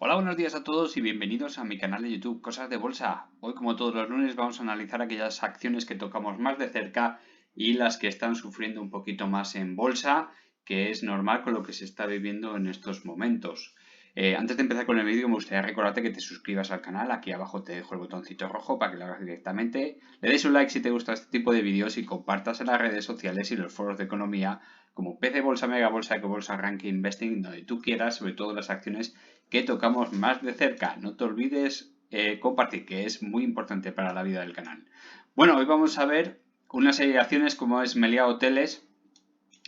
Hola, buenos días a todos y bienvenidos a mi canal de YouTube Cosas de Bolsa. Hoy, como todos los lunes, vamos a analizar aquellas acciones que tocamos más de cerca y las que están sufriendo un poquito más en bolsa, que es normal con lo que se está viviendo en estos momentos. Antes de empezar con el vídeo, me gustaría recordarte que te suscribas al canal. Aquí abajo te dejo el botoncito rojo para que lo hagas directamente. Le des un like si te gusta este tipo de vídeos y compartas en las redes sociales y los foros de economía como PC Bolsa, Mega Bolsa, Ecobolsa, Ranking Investing, donde tú quieras, sobre todo las acciones que tocamos más de cerca. No te olvides compartir, que es muy importante para la vida del canal. Bueno, hoy vamos a ver una serie de acciones como es Meliá Hoteles,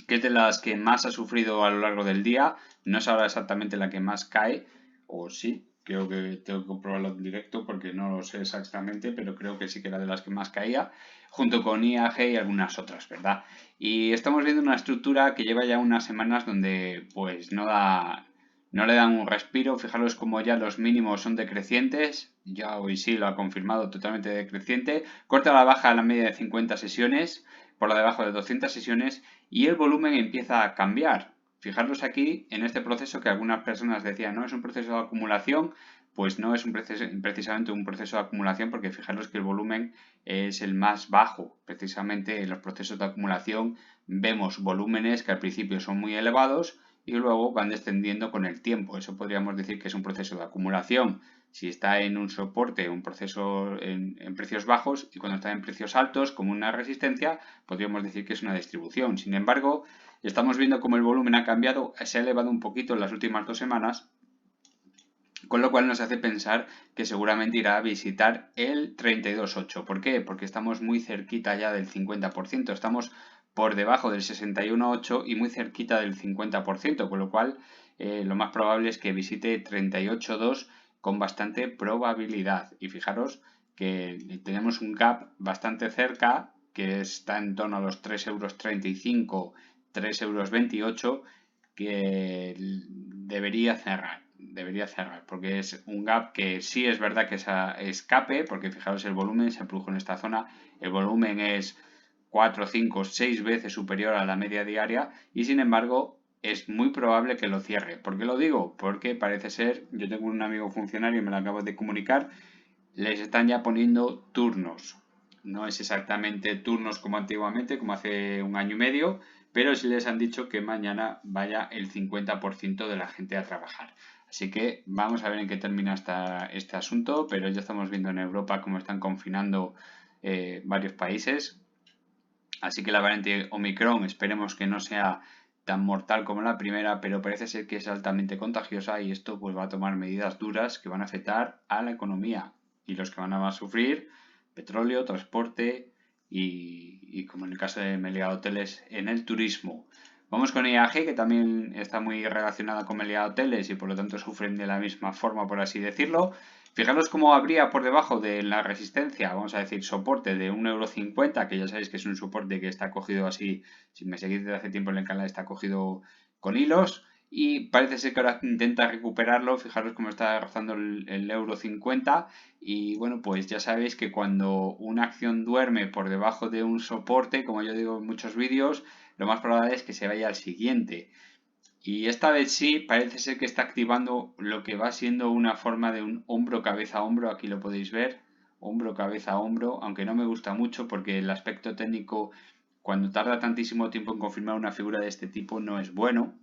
que es de las que más ha sufrido a lo largo del día. No es ahora exactamente la que más cae, o sí, creo que tengo que comprobarlo en directo porque no lo sé exactamente, pero creo que sí que era de las que más caía, junto con IAG y algunas otras, ¿verdad? Y estamos viendo una estructura que lleva ya unas semanas donde pues no le dan un respiro. Fijaros como ya los mínimos son decrecientes, ya hoy sí lo ha confirmado, totalmente decreciente, corta la baja a la media de 50 sesiones, por la debajo de 200 sesiones, y el volumen empieza a cambiar. Fijaros aquí en este proceso que algunas personas decían, no es un proceso de acumulación, pues no es precisamente un proceso de acumulación, porque fijaros que el volumen es el más bajo. Precisamente en los procesos de acumulación vemos volúmenes que al principio son muy elevados y luego van descendiendo con el tiempo. Eso podríamos decir que es un proceso de acumulación si está en un soporte, un proceso en precios bajos, y cuando está en precios altos, como una resistencia, podríamos decir que es una distribución. Sin embargo, estamos viendo cómo el volumen ha cambiado, se ha elevado un poquito en las últimas 2 semanas, con lo cual nos hace pensar que seguramente irá a visitar el 32.8. ¿Por qué? Porque estamos muy cerquita ya del 50%, estamos por debajo del 61.8 y muy cerquita del 50%, con lo cual lo más probable es que visite 38.2 con bastante probabilidad. Y fijaros que tenemos un gap bastante cerca, que está en torno a los 3,35 euros, 3,28 euros, que debería cerrar, porque es un gap que sí es verdad que es a escape, porque fijaros el volumen se produjo en esta zona, el volumen es 4, 5, 6 veces superior a la media diaria y sin embargo es muy probable que lo cierre. ¿Por qué lo digo? Porque parece ser, yo tengo un amigo funcionario y me lo acabo de comunicar, les están ya poniendo turnos. No es exactamente turnos como antiguamente, como hace un año y medio, pero sí les han dicho que mañana vaya el 50% de la gente a trabajar. Así que vamos a ver en qué termina este asunto, pero ya estamos viendo en Europa cómo están confinando varios países. Así que la variante Omicron esperemos que no sea tan mortal como la primera, pero parece ser que es altamente contagiosa y esto pues va a tomar medidas duras que van a afectar a la economía. Y los que van a sufrir, petróleo, transporte y como en el caso de Meliá Hoteles, en el turismo. Vamos con IAG, que también está muy relacionada con Meliá Hoteles y por lo tanto sufren de la misma forma, por así decirlo. Fijaros cómo habría por debajo de la resistencia, vamos a decir, soporte de 1,50 €, que ya sabéis que es un soporte que está cogido así, si me seguís desde hace tiempo en el canal, está cogido con hilos. Y parece ser que ahora intenta recuperarlo. Fijaros cómo está rozando el euro 50. Y bueno, pues ya sabéis que cuando una acción duerme por debajo de un soporte, como yo digo en muchos vídeos, lo más probable es que se vaya al siguiente. Y esta vez sí, parece ser que está activando lo que va siendo una forma de un hombro, cabeza, hombro. Aquí lo podéis ver, hombro, cabeza, hombro, aunque no me gusta mucho porque el aspecto técnico, cuando tarda tantísimo tiempo en confirmar una figura de este tipo, no es bueno.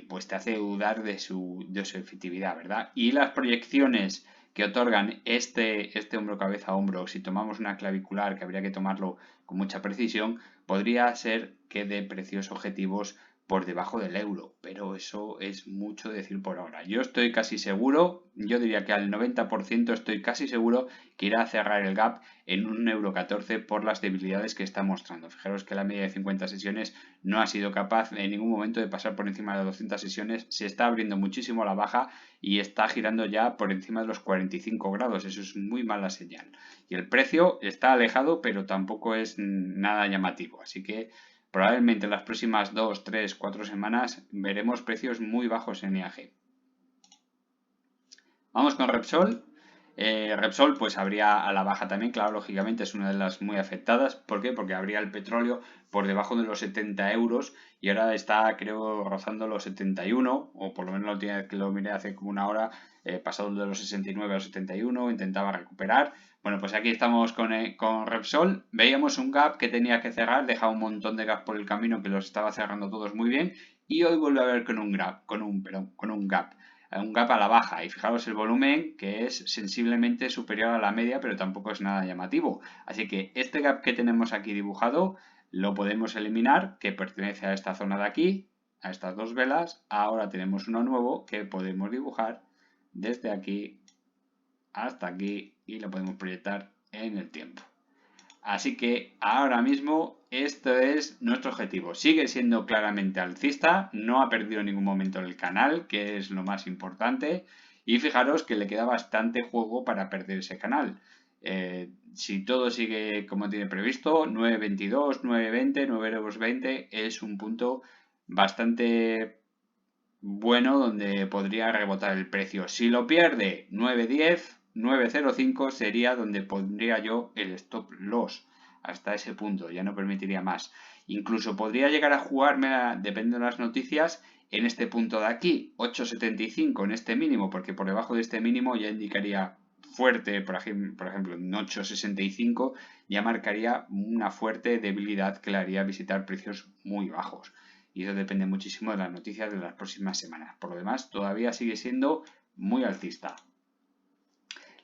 Pues te hace dudar de su efectividad, ¿verdad? Y las proyecciones que otorgan este hombro, cabeza, hombro, si tomamos una clavicular, que habría que tomarlo con mucha precisión, podría ser que dé precios objetivos por debajo del euro, pero eso es mucho decir por ahora. Yo estoy casi seguro, yo diría que al 90% estoy casi seguro que irá a cerrar el gap en 1,14 € por las debilidades que está mostrando. Fijaros que la media de 50 sesiones no ha sido capaz en ningún momento de pasar por encima de 200 sesiones, se está abriendo muchísimo a la baja y está girando ya por encima de los 45 grados, eso es muy mala señal. Y el precio está alejado, pero tampoco es nada llamativo, así que probablemente en las próximas 2, 3, 4 semanas veremos precios muy bajos en IAG. Vamos con Repsol. Repsol pues habría a la baja también, claro, lógicamente es una de las muy afectadas. ¿Por qué? Porque habría el petróleo por debajo de los 70 euros y ahora está, creo, rozando los 71, o por lo menos la última vez que lo miré hace como una hora, pasado de los 69 a los 71, intentaba recuperar. Bueno, pues aquí estamos con Repsol. Veíamos un gap que tenía que cerrar, dejaba un montón de gap por el camino que los estaba cerrando todos muy bien y hoy vuelve a ver con un gap, un gap a la baja y fijaros el volumen que es sensiblemente superior a la media pero tampoco es nada llamativo, así que este gap que tenemos aquí dibujado lo podemos eliminar, que pertenece a esta zona de aquí, a estas dos velas. Ahora tenemos uno nuevo que podemos dibujar desde aquí hasta aquí y lo podemos proyectar en el tiempo. Así que ahora mismo esto es nuestro objetivo. Sigue siendo claramente alcista, no ha perdido en ningún momento el canal, que es lo más importante. Y fijaros que le queda bastante juego para perder ese canal. Si todo sigue como tiene previsto, 9.22, 9.20, 9,20 es un punto bastante bueno donde podría rebotar el precio. Si lo pierde, 9.10, 9.05 sería donde pondría yo el stop loss. Hasta ese punto, ya no permitiría más. Incluso podría llegar a jugarme, depende de las noticias, en este punto de aquí, 8.75 en este mínimo, porque por debajo de este mínimo ya indicaría fuerte, por ejemplo, en 8.65 ya marcaría una fuerte debilidad que le haría visitar precios muy bajos. Y eso depende muchísimo de las noticias de las próximas semanas. Por lo demás, todavía sigue siendo muy alcista.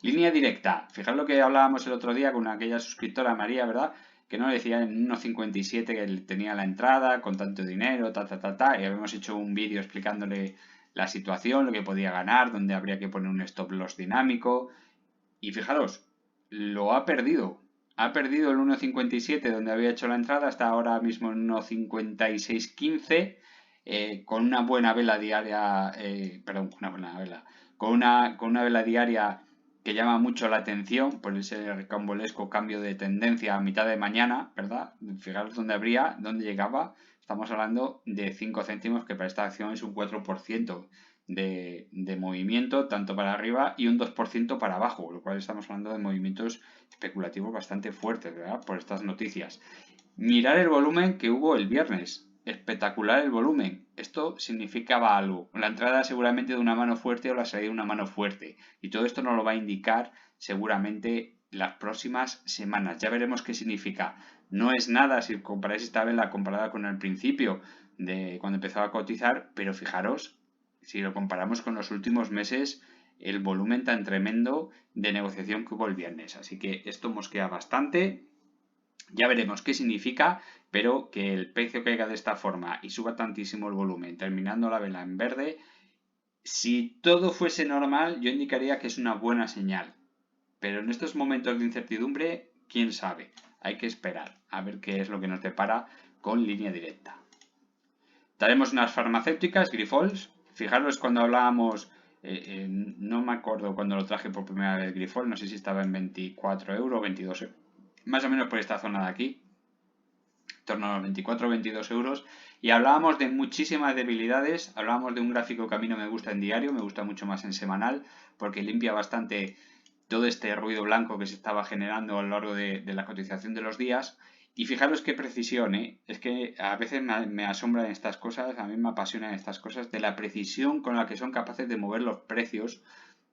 Línea directa. Fijaros lo que hablábamos el otro día con aquella suscriptora María, ¿verdad? Que no decía en 1.57 que tenía la entrada con tanto dinero, y habíamos hecho un vídeo explicándole la situación, lo que podía ganar, dónde habría que poner un stop loss dinámico. Y fijaros, lo ha perdido. Ha perdido el 1.57 donde había hecho la entrada, hasta ahora mismo en 1.5615, con una buena vela diaria, con una vela diaria que llama mucho la atención por ese recambolesco cambio de tendencia a mitad de mañana, ¿verdad? Fijaros dónde llegaba. Estamos hablando de 5 céntimos, que para esta acción es un 4% de movimiento, tanto para arriba y un 2% para abajo, lo cual estamos hablando de movimientos especulativos bastante fuertes, ¿verdad? Por estas noticias. Mirar el volumen que hubo el viernes. Espectacular el volumen. Esto significaba algo. La entrada seguramente de una mano fuerte o la salida de una mano fuerte. Y todo esto nos lo va a indicar seguramente las próximas semanas. Ya veremos qué significa. No es nada si comparáis esta vela comparada con el principio de cuando empezó a cotizar, pero fijaros, si lo comparamos con los últimos meses, el volumen tan tremendo de negociación que hubo el viernes. Así que esto mosquea bastante. Ya veremos qué significa, pero que el precio caiga de esta forma y suba tantísimo el volumen, terminando la vela en verde, si todo fuese normal, yo indicaría que es una buena señal. Pero en estos momentos de incertidumbre, quién sabe. Hay que esperar a ver qué es lo que nos depara con línea directa. Daremos unas farmacéuticas, Grifols. Fijaros cuando hablábamos, no me acuerdo cuando lo traje por primera vez Grifol, no sé si estaba en 24 euros, 22 euros, más o menos por esta zona de aquí, en torno a los 24 o 22 euros, y hablábamos de muchísimas debilidades. Hablábamos de un gráfico que a mí no me gusta en diario, me gusta mucho más en semanal, porque limpia bastante todo este ruido blanco que se estaba generando a lo largo de la cotización de los días. Y fijaros qué precisión, ¿eh? Es que a veces me asombran estas cosas, a mí me apasionan estas cosas, de la precisión con la que son capaces de mover los precios,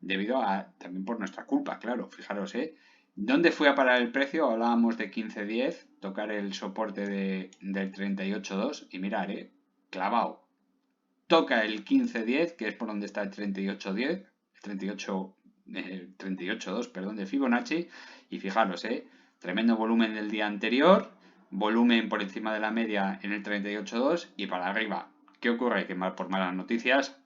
debido a, también por nuestra culpa, claro, fijaros, ¿eh? ¿Dónde fue a parar el precio? Hablábamos de 15.10, tocar el soporte del 38.2 y mirar, clavado. Toca el 15.10, que es por donde está el 38.10, el 38.2, perdón, de Fibonacci, y fijaros, tremendo volumen del día anterior, volumen por encima de la media en el 38.2 y para arriba. ¿Qué ocurre? Que por malas noticias,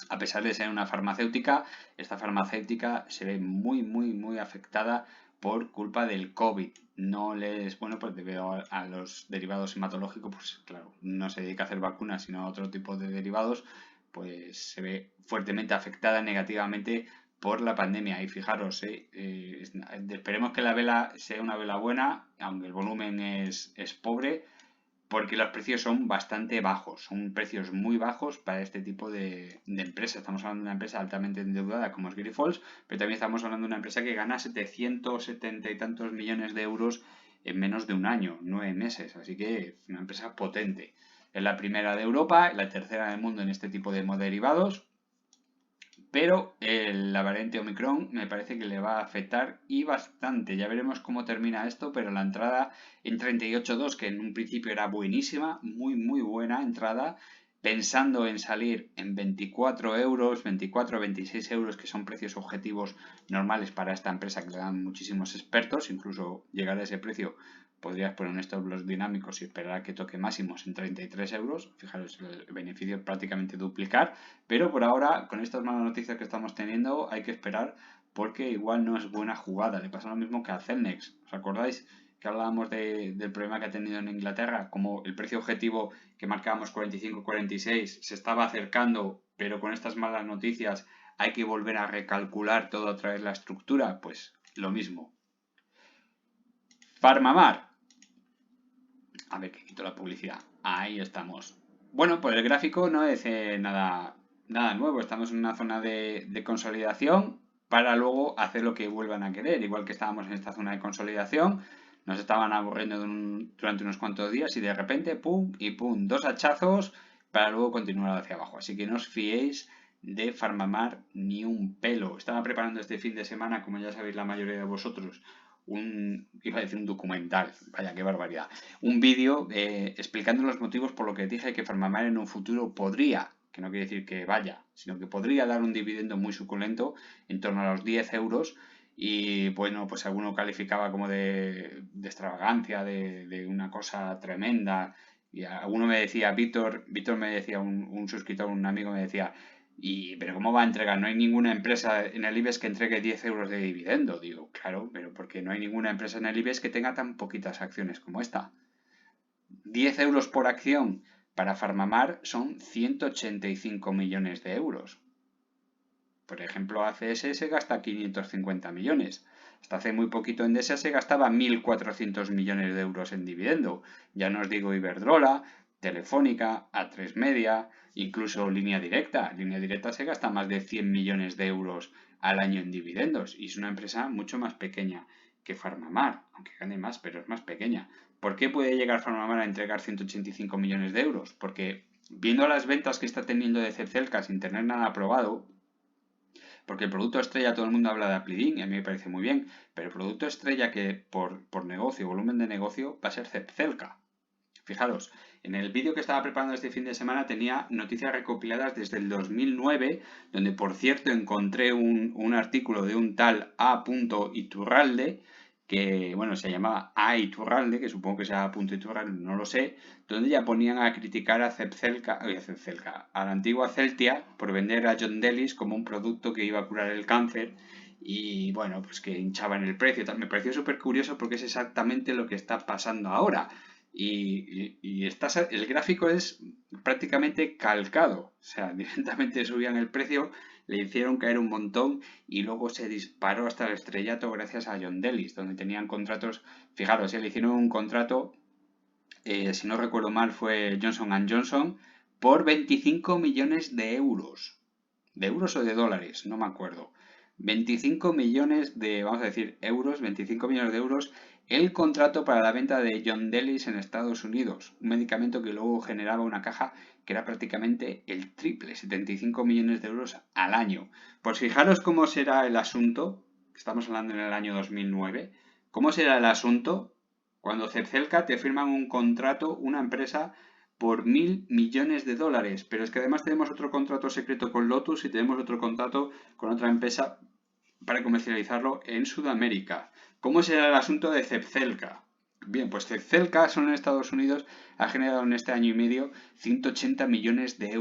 a pesar de ser una farmacéutica, esta farmacéutica se ve muy afectada por culpa del COVID. No les, bueno, pues debido a los derivados hematológicos, pues claro, no se dedica a hacer vacunas, sino a otro tipo de derivados, pues se ve fuertemente afectada negativamente por la pandemia. Y fijaros, esperemos que la vela sea una vela buena, aunque el volumen es pobre, porque los precios son bastante bajos, son precios muy bajos para este tipo de empresa. Estamos hablando de una empresa altamente endeudada como es Grifols, pero también estamos hablando de una empresa que gana 770 y tantos millones de euros en menos de un año, 9 meses, así que una empresa potente. Es la primera de Europa, la tercera del mundo en este tipo de derivados, pero la variante Omicron me parece que le va a afectar y bastante. Ya veremos cómo termina esto, pero la entrada en 38.2, que en un principio era buenísima, muy buena entrada, pensando en salir en 24 euros, 24 26 euros, que son precios objetivos normales para esta empresa que le dan muchísimos expertos, incluso llegar a ese precio podrías poner un stop loss dinámicos y esperar a que toque máximos en 33 euros. Fijaros, el beneficio es prácticamente duplicar, pero por ahora, con estas malas noticias que estamos teniendo, hay que esperar porque igual no es buena jugada. Le pasa lo mismo que a Celnex. ¿Os acordáis que hablábamos del problema que ha tenido en Inglaterra? Como el precio objetivo que marcábamos 45-46 se estaba acercando, pero con estas malas noticias hay que volver a recalcular todo otra vez la estructura. Pues lo mismo. Farmamar. A ver, que quito la publicidad. Ahí estamos. Bueno, pues el gráfico no es nada nuevo. Estamos en una zona de consolidación para luego hacer lo que vuelvan a querer. Igual que estábamos en esta zona de consolidación, nos estaban aburriendo durante unos cuantos días y de repente, pum y pum, 2 hachazos para luego continuar hacia abajo. Así que no os fiéis de Farmamar ni un pelo. Estaba preparando este fin de semana, como ya sabéis la mayoría de vosotros, iba a decir un documental, vaya qué barbaridad, un vídeo explicando los motivos por lo que dije que Farmamar en un futuro podría, que no quiere decir que vaya, sino que podría dar un dividendo muy suculento en torno a los 10 euros y bueno, pues alguno calificaba como de extravagancia, de una cosa tremenda y alguno me decía, Víctor me decía, un suscriptor, un amigo me decía, pero ¿cómo va a entregar? No hay ninguna empresa en el IBEX que entregue 10 euros de dividendo. Digo, claro, pero porque no hay ninguna empresa en el IBEX que tenga tan poquitas acciones como esta. 10 euros por acción para Farmamar son 185 millones de euros. Por ejemplo, ACS se gasta 550 millones. Hasta hace muy poquito Endesa se gastaba 1.400 millones de euros en dividendo. Ya no os digo Iberdrola, Telefónica, A3 Media, incluso Línea Directa. Línea Directa se gasta más de 100 millones de euros al año en dividendos y es una empresa mucho más pequeña que Farmamar, aunque gane más, pero es más pequeña. ¿Por qué puede llegar Farmamar a entregar 185 millones de euros? Porque viendo las ventas que está teniendo de Cepcelca sin tener nada aprobado, porque el producto estrella, todo el mundo habla de Aplidin y a mí me parece muy bien, pero el producto estrella que por negocio, volumen de negocio, va a ser Cepcelca. Fijaros, en el vídeo que estaba preparando este fin de semana tenía noticias recopiladas desde el 2009, donde por cierto encontré un artículo de un tal A. Iturralde, que bueno, se llamaba A. Iturralde, que supongo que sea A. Iturralde, no lo sé, donde ya ponían a criticar a Cepcelca, a la antigua Celtia, por vender a John Delis como un producto que iba a curar el cáncer y bueno, pues que hinchaban el precio. Me pareció súper curioso porque es exactamente lo que está pasando ahora. El gráfico es prácticamente calcado, o sea, directamente subían el precio, le hicieron caer un montón y luego se disparó hasta el estrellato gracias a John Delis, donde tenían contratos, fijaros, le hicieron un contrato, si no recuerdo mal fue Johnson & Johnson, por 25 millones de euros o de dólares, no me acuerdo. 25 millones de, vamos a decir, euros, 25 millones de euros, el contrato para la venta de John Delis en Estados Unidos, un medicamento que luego generaba una caja que era prácticamente el triple, 75 millones de euros al año. Pues fijaros cómo será el asunto, estamos hablando en el año 2009, cómo será el asunto cuando Cepcelca te firman un contrato, una empresa, por 1.000 millones de dólares. Pero es que además tenemos otro contrato secreto con Lotus y tenemos otro contrato con otra empresa para comercializarlo en Sudamérica. ¿Cómo será el asunto de Cepcelca? Bien, pues Cepcelca solo en Estados Unidos ha generado en este año y medio 180 millones de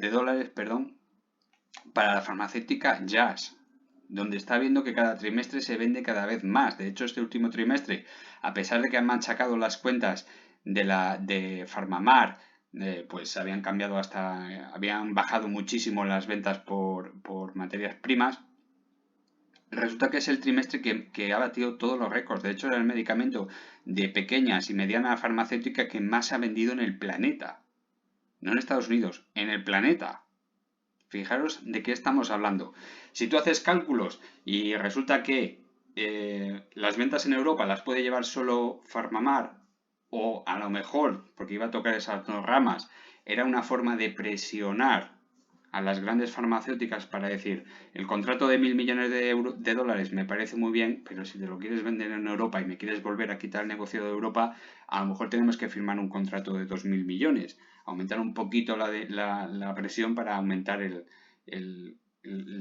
dólares, para la farmacéutica Jazz, donde está viendo que cada trimestre se vende cada vez más. De hecho, este último trimestre, a pesar de que han machacado las cuentas de Farmamar, pues habían bajado muchísimo las ventas por materias primas, resulta que es el trimestre que ha batido todos los récords. De hecho, era el medicamento de pequeñas y mediana farmacéutica que más se ha vendido en el planeta. No en Estados Unidos, en el planeta. Fijaros de qué estamos hablando. Si tú haces cálculos y resulta que las ventas en Europa las puede llevar solo Farmamar, o a lo mejor, porque iba a tocar esas dos ramas, era una forma de presionar a las grandes farmacéuticas para decir, el contrato de 1.000 millones de dólares me parece muy bien, pero si te lo quieres vender en Europa y me quieres volver a quitar el negocio de Europa, a lo mejor tenemos que firmar un contrato de 2.000 millones, aumentar un poquito la presión para aumentar el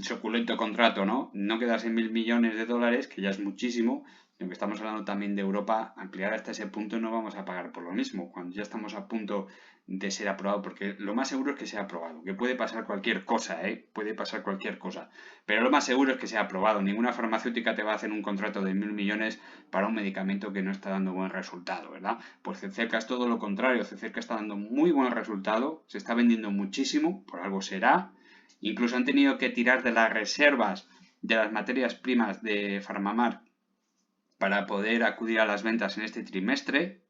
suculento contrato, ¿no? No quedarse en 1.000 millones de dólares, que ya es muchísimo, sino que estamos hablando también de Europa, ampliar hasta ese punto no vamos a pagar por lo mismo, cuando ya estamos a punto de ser aprobado, porque lo más seguro es que sea aprobado, que puede pasar cualquier cosa, puede pasar cualquier cosa, pero lo más seguro es que sea aprobado. Ninguna farmacéutica te va a hacer un contrato de 1.000 millones para un medicamento que no está dando buen resultado, ¿verdad? Pues Zepzelca es todo lo contrario, Zepzelca está dando muy buen resultado, se está vendiendo muchísimo, por algo será, incluso han tenido que tirar de las reservas de las materias primas de Farmamar para poder acudir a las ventas en este trimestre.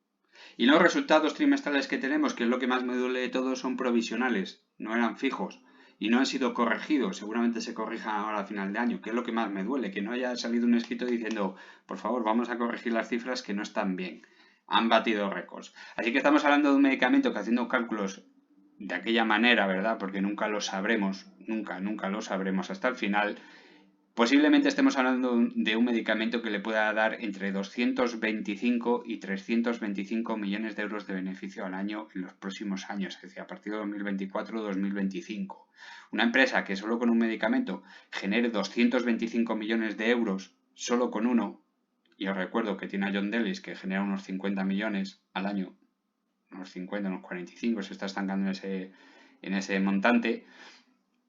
Y los resultados trimestrales que tenemos, que es lo que más me duele de todo, son provisionales, no eran fijos y no han sido corregidos. Seguramente se corrijan ahora a final de año, que es lo que más me duele, que no haya salido un escrito diciendo, por favor, vamos a corregir las cifras que no están bien. Han batido récords. Así que estamos hablando de un medicamento que, haciendo cálculos de aquella manera, ¿verdad? Porque nunca lo sabremos, nunca lo sabremos hasta el final. Posiblemente estemos hablando de un medicamento que le pueda dar entre 225 y 325 millones de euros de beneficio al año en los próximos años, es decir, a partir de 2024 o 2025. Una empresa que solo con un medicamento genere 225 millones de euros, solo con uno, y os recuerdo que tiene a John Dellis que genera unos 50 millones al año, unos 50, unos 45, se está estancando en ese montante.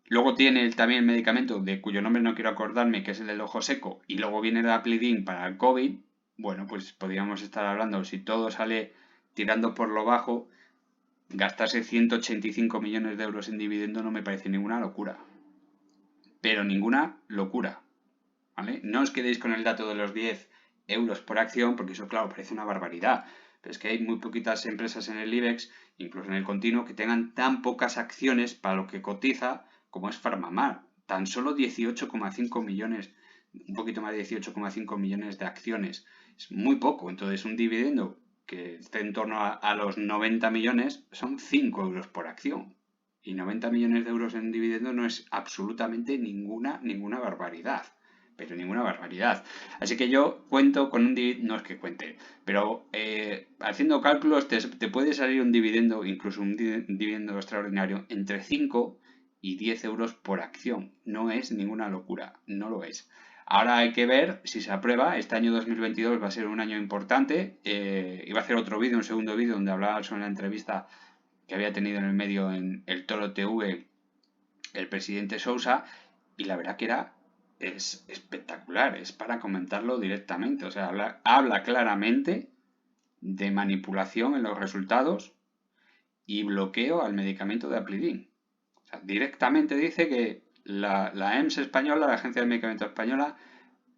Luego tiene también el medicamento de cuyo nombre no quiero acordarme, que es el del ojo seco, y luego viene el Aplidin para el COVID. Bueno, pues podríamos estar hablando, si todo sale tirando por lo bajo, gastarse 185 millones de euros en dividendo no me parece ninguna locura. Pero ninguna locura, ¿vale? No os quedéis con el dato de los 10 euros por acción, porque eso, claro, parece una barbaridad. Pero es que hay muy poquitas empresas en el IBEX, incluso en el continuo, que tengan tan pocas acciones para lo que cotiza como es Farmamar. Tan solo 18,5 millones, un poquito más de 18,5 millones de acciones. Es muy poco. Entonces, un dividendo que esté en torno a los 90 millones son 5 euros por acción. Y 90 millones de euros en dividendo no es absolutamente ninguna barbaridad. Pero ninguna barbaridad. Así que yo cuento con un dividendo, no es que cuente, pero haciendo cálculos te puede salir un dividendo, incluso un dividendo extraordinario, entre 5 y 10 euros por acción. No es ninguna locura, no lo es. Ahora hay que ver si se aprueba. Este año 2022 va a ser un año importante. Iba a hacer otro vídeo, un segundo vídeo, donde hablaba sobre la entrevista que había tenido en el medio en el Toro TV el presidente Sousa, y la verdad que es espectacular, es para comentarlo directamente. O sea, habla claramente de manipulación en los resultados y bloqueo al medicamento de Aplidin. O sea, directamente dice que la EMS española, la Agencia de Medicamentos Española,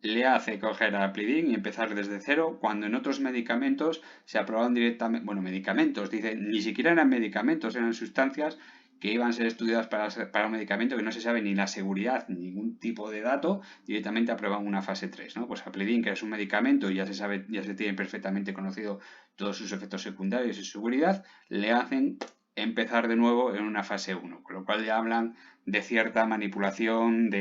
le hace coger a Aplidin y empezar desde cero, cuando en otros medicamentos se aprobaron directamente, bueno, medicamentos, dice, ni siquiera eran medicamentos, eran sustancias que iban a ser estudiadas para un medicamento que no se sabe ni la seguridad ni ningún tipo de dato, directamente aprobaban una fase 3, ¿no? Pues Aplidin, que es un medicamento y ya se sabe, ya se tiene perfectamente conocido todos sus efectos secundarios y su seguridad, le hacen empezar de nuevo en una fase 1, con lo cual ya hablan de cierta manipulación,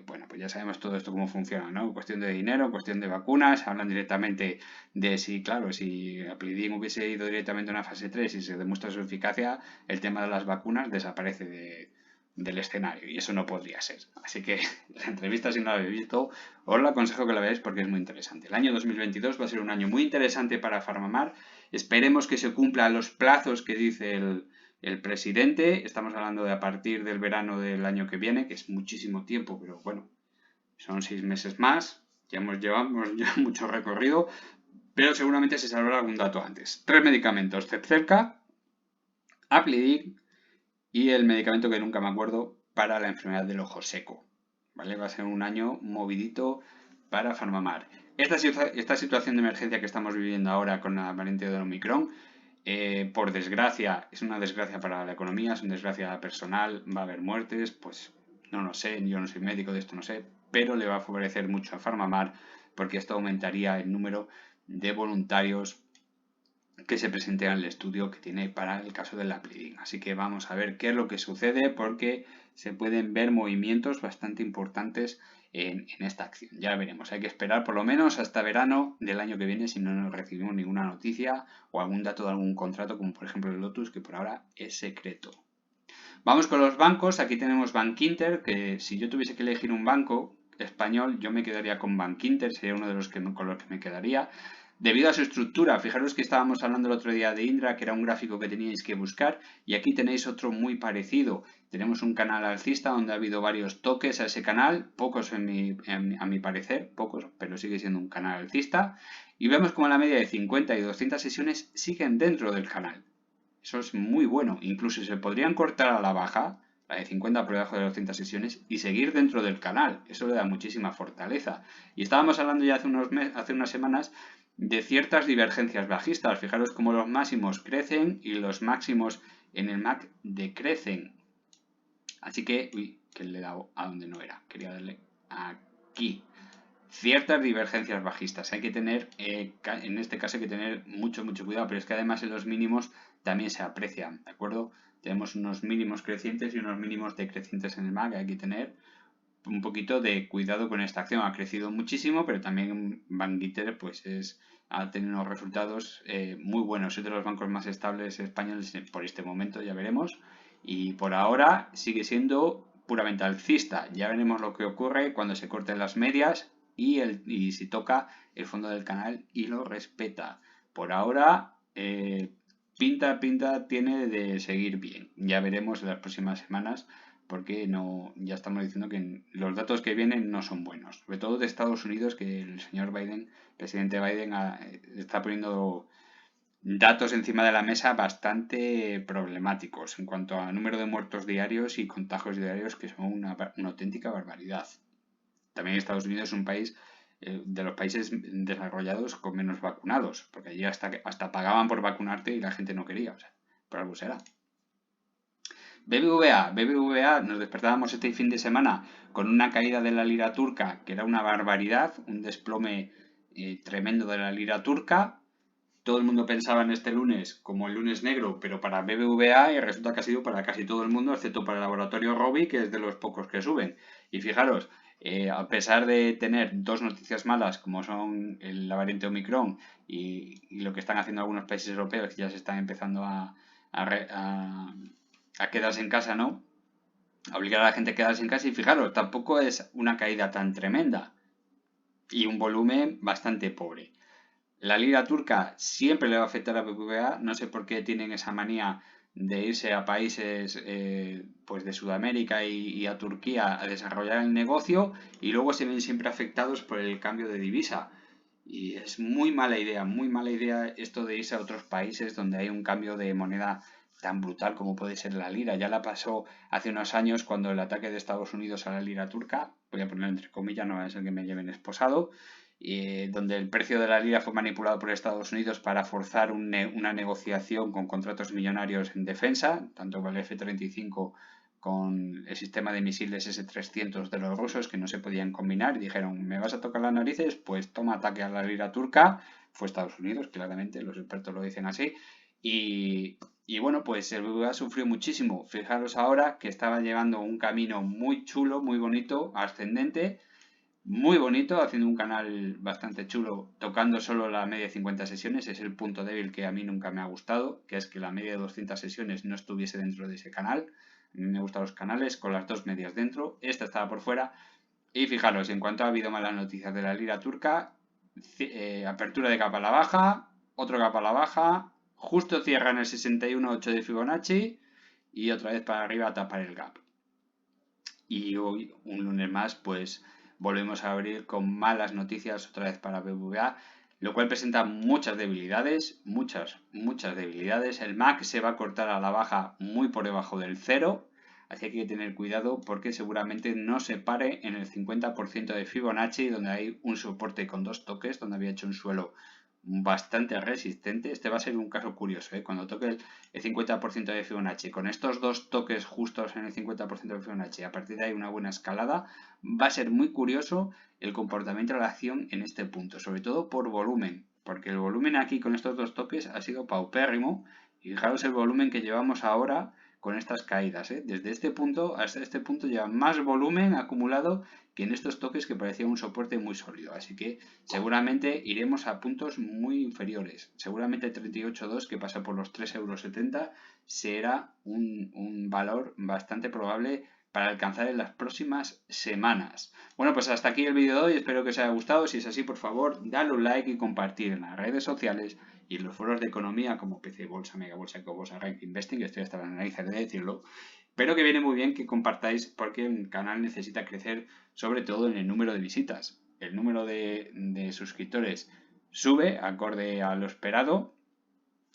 bueno, pues ya sabemos todo esto cómo funciona, ¿no? Cuestión de dinero, cuestión de vacunas, hablan directamente de si, claro, si Aplidin hubiese ido directamente a una fase 3 y se demuestra su eficacia, el tema de las vacunas desaparece del escenario y eso no podría ser. Así que la entrevista, si no la habéis visto, os la aconsejo que la veáis porque es muy interesante. El año 2022 va a ser un año muy interesante para Farmamar. Esperemos que se cumplan los plazos que dice el presidente. Estamos hablando de a partir del verano del año que viene, que es muchísimo tiempo, pero bueno, son 6 meses más. Llevamos ya mucho recorrido, pero seguramente se sabrá algún dato antes. 3 medicamentos: Zepzelca, Aplidin y el medicamento que nunca me acuerdo para la enfermedad del ojo seco. ¿vale? Va a ser un año movidito para Farmamar. Esta situación de emergencia que estamos viviendo ahora con la variante de Omicron, por desgracia, es una desgracia para la economía, es una desgracia personal, va a haber muertes, pues no lo sé, yo no soy médico de esto, no sé, pero le va a favorecer mucho a Farmamar porque esto aumentaría el número de voluntarios que se presente al estudio que tiene para el caso del Aplidin. Así que vamos a ver qué es lo que sucede porque se pueden ver movimientos bastante importantes en esta acción. Ya veremos, hay que esperar por lo menos hasta verano del año que viene si no nos recibimos ninguna noticia o algún dato de algún contrato como por ejemplo el Lotus, que por ahora es secreto. Vamos con los bancos. Aquí tenemos Bankinter, que si yo tuviese que elegir un banco español, yo me quedaría con Bankinter, sería uno de los con los que me quedaría. Debido a su estructura, fijaros que estábamos hablando el otro día de Indra, que era un gráfico que teníais que buscar, y aquí tenéis otro muy parecido. Tenemos un canal alcista donde ha habido varios toques a ese canal, pocos a mi parecer, pocos, pero sigue siendo un canal alcista, y vemos como la media de 50 y 200 sesiones siguen dentro del canal. Eso es muy bueno. Incluso se podrían cortar a la baja, la de 50 por debajo de 200 sesiones, y seguir dentro del canal. Eso le da muchísima fortaleza. Y estábamos hablando ya hace unas semanas de ciertas divergencias bajistas. Fijaros cómo los máximos crecen y los máximos en el MAC decrecen. Así que, uy, que le he dado a donde no era. Quería darle aquí. Ciertas divergencias bajistas. Hay que tener, en este caso hay que tener mucho cuidado, pero es que además en los mínimos también se aprecian, ¿de acuerdo? Tenemos unos mínimos crecientes y unos mínimos decrecientes en el MAC. Hay que tener un poquito de cuidado con esta acción. Ha crecido muchísimo, pero también Bankinter pues ha tenido unos resultados muy buenos. Es de los bancos más estables españoles por este momento, ya veremos. Y por ahora sigue siendo puramente alcista. Ya veremos lo que ocurre cuando se corten las medias y si toca el fondo del canal y lo respeta. Por ahora, pinta tiene de seguir bien. Ya veremos en las próximas semanas porque ya estamos diciendo que los datos que vienen no son buenos. Sobre todo de Estados Unidos, que el señor Biden, presidente Biden, está poniendo datos encima de la mesa bastante problemáticos en cuanto a número de muertos diarios y contagios diarios, que son una auténtica barbaridad. También Estados Unidos es un país de los países desarrollados con menos vacunados, porque allí hasta pagaban por vacunarte y la gente no quería, o sea, por algo será. BBVA, nos despertábamos este fin de semana con una caída de la lira turca que era una barbaridad, un desplome tremendo de la lira turca. Todo el mundo pensaba en este lunes como el lunes negro, pero para BBVA y resulta que ha sido para casi todo el mundo, excepto para el laboratorio Robi, que es de los pocos que suben. Y fijaros, a pesar de tener dos noticias malas, como son la variante Omicron y lo que están haciendo algunos países europeos, que ya se están empezando a quedarse en casa, ¿no? A obligar a la gente a quedarse en casa y fijaros, tampoco es una caída tan tremenda y un volumen bastante pobre. La lira turca siempre le va a afectar a BBVA, no sé por qué tienen esa manía de irse a países pues de Sudamérica y a Turquía a desarrollar el negocio y luego se ven siempre afectados por el cambio de divisa. Y es muy mala idea esto de irse a otros países donde hay un cambio de moneda tan brutal como puede ser la lira. Ya la pasó hace unos años cuando el ataque de Estados Unidos a la lira turca, voy a poner entre comillas, no va a ser que me lleven esposado, donde el precio de la lira fue manipulado por Estados Unidos para forzar una negociación con contratos millonarios en defensa, tanto con el F-35 con el sistema de misiles S-300 de los rusos que no se podían combinar y dijeron, ¿me vas a tocar las narices? Pues toma ataque a la lira turca. Fue Estados Unidos, claramente, los expertos lo dicen así. Y bueno, pues el BBVA sufrió muchísimo. Fijaros ahora que estaba llevando un camino muy chulo, muy bonito, ascendente, muy bonito, haciendo un canal bastante chulo, tocando solo la media de 50 sesiones. Es el punto débil que a mí nunca me ha gustado, que es que la media de 200 sesiones no estuviese dentro de ese canal. A mí me gustan los canales con las dos medias dentro. Esta estaba por fuera. Y fijaros, en cuanto ha habido malas noticias de la lira turca, apertura de capa a la baja, otro capa a la baja, justo cierra en el 61.8 de Fibonacci y otra vez para arriba a tapar el gap. Y hoy, un lunes más, pues volvemos a abrir con malas noticias otra vez para BBVA, lo cual presenta muchas debilidades, muchas debilidades. El MAC se va a cortar a la baja muy por debajo del 0. así que hay que tener cuidado porque seguramente no se pare en el 50% de Fibonacci, donde hay un soporte con 2 toques, donde había hecho un suelo bastante resistente. Este va a ser un caso curioso, ¿eh? Cuando toque el 50% de Fibonacci, con estos 2 toques justos en el 50% de Fibonacci, a partir de ahí una buena escalada, va a ser muy curioso el comportamiento de la acción en este punto, sobre todo por volumen, porque el volumen aquí con estos 2 toques ha sido paupérrimo, y fijaros el volumen que llevamos ahora con estas caídas, ¿eh? Desde este punto hasta este punto lleva más volumen acumulado que en estos toques que parecía un soporte muy sólido, así que seguramente iremos a puntos muy inferiores. Seguramente 38.2, que pasa por los 3,70 € será un valor bastante probable para alcanzar en las próximas semanas. Bueno, pues hasta aquí el vídeo de hoy, espero que os haya gustado. Si es así, por favor, dale un like y compartir en las redes sociales y en los foros de economía como PC Bolsa, Mega Bolsa, Ecobolsa, Rank Investing, que estoy hasta la nariz de decirlo, pero que viene muy bien que compartáis porque el canal necesita crecer, sobre todo en el número de visitas. El número de suscriptores sube acorde a lo esperado.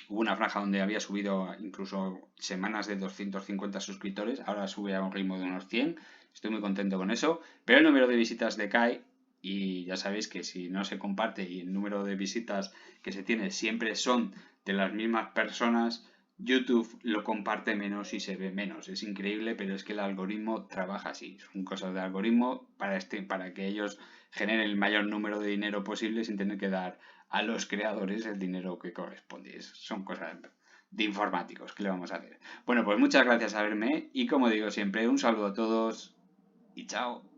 Hubo una franja donde había subido incluso semanas de 250 suscriptores, ahora sube a un ritmo de unos 100. Estoy muy contento con eso, pero el número de visitas decae y ya sabéis que si no se comparte y el número de visitas que se tiene siempre son de las mismas personas, YouTube lo comparte menos y se ve menos. Es increíble, pero es que el algoritmo trabaja así. Son cosas de algoritmo para que ellos generen el mayor número de dinero posible sin tener que dar a los creadores el dinero que corresponde. Son cosas de informáticos. ¿Qué le vamos a hacer? Bueno, pues muchas gracias a verme y como digo siempre, un saludo a todos y chao.